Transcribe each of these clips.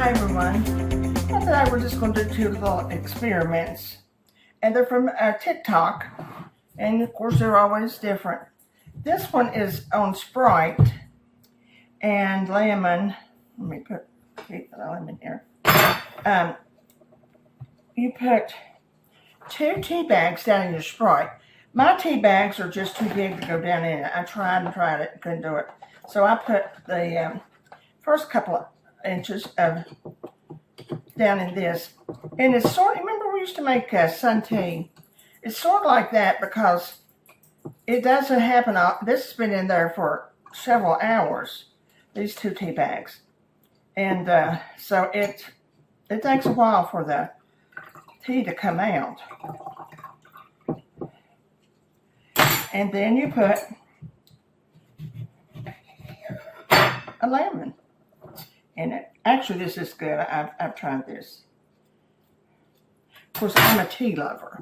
Hi everyone. Well, today we're just going to do two little experiments, and they're from TikTok, and of course they're always different. This one is on Sprite and lemon. Let me keep the lemon here. You put 2 tea bags down in your Sprite. My tea bags are just too big to go down in it. I tried it, couldn't do it. So I put the first couple of inches of down in this, and it's sort of, remember we used to make sun tea? It's sort of like that because it doesn't happen. This has been in there for several hours, these 2 tea bags, and so it takes a while for the tea to come out. And then you put a lemon in it. Actually, this is good. I've tried this. Of course, I'm a tea lover.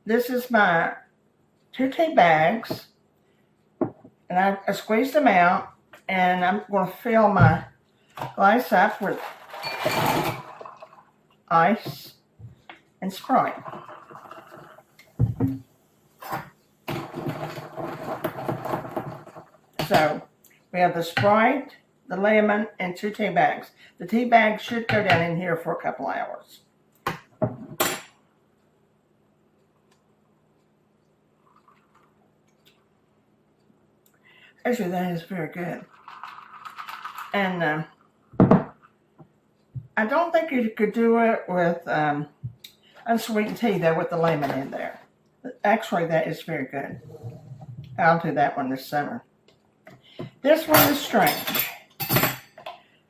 This is my 2 tea bags, and I squeezed them out, and I'm going to fill my glass up with ice and Sprite. So we have the Sprite, the lemon, and 2 tea bags. The tea bags should go down in here for a couple hours. Actually, that is very good. And I don't think you could do it with unsweetened tea, though, with the lemon in there. Actually, that is very good. I'll do that one this summer. This one is strange.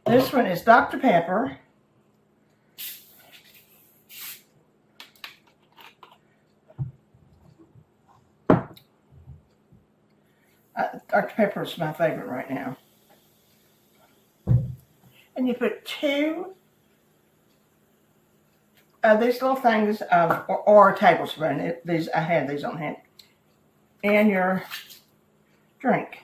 This one is Dr. Pepper. Dr. Pepper is my favorite right now. And you put 2 of these little things of, or a tablespoon. I had these on hand. And your drink.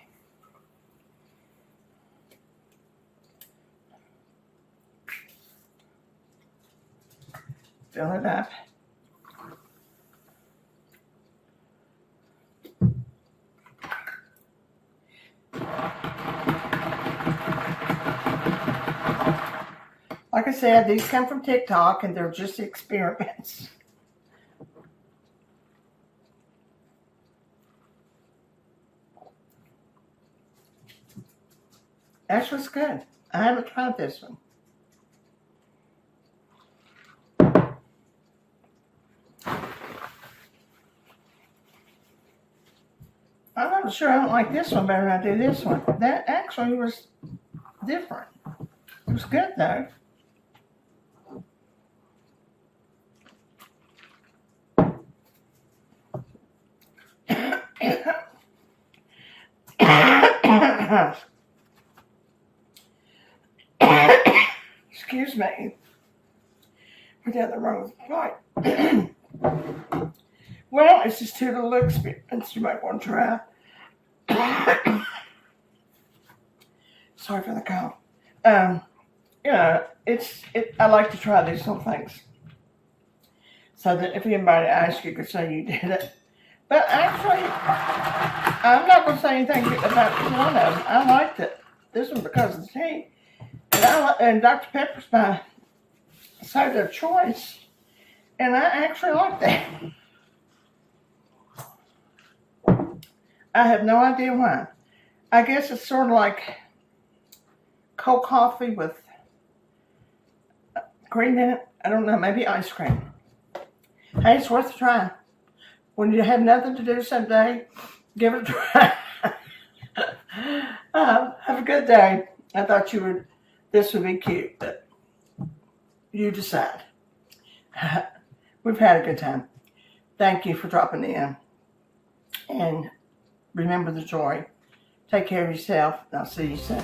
Fill it up. Like I said, these come from TikTok, and they're just experiments. Actually, it's good. I haven't tried this one. I'm not sure I don't like this one better than I do this one. That actually was different. It was good, though. Excuse me. Put that in the wrong spot. Well, it's just 2 little experiments you might want to try. Sorry for the cough. You know, I like to try these little things, so that if anybody asks, you could say you did it. But actually, I'm not going to say anything about one of them. I liked it. This one because of the tea. And Dr. Pepper's my soda of choice. And I actually like that. I have no idea why. I guess it's sort of like cold coffee with cream in it. I don't know, maybe ice cream. Hey, it's worth a try. When you have nothing to do someday, give it a try. Have a good day. I thought this would be cute, but you decide. We've had a good time. Thank you for dropping in. And remember the joy. Take care of yourself, and I'll see you soon.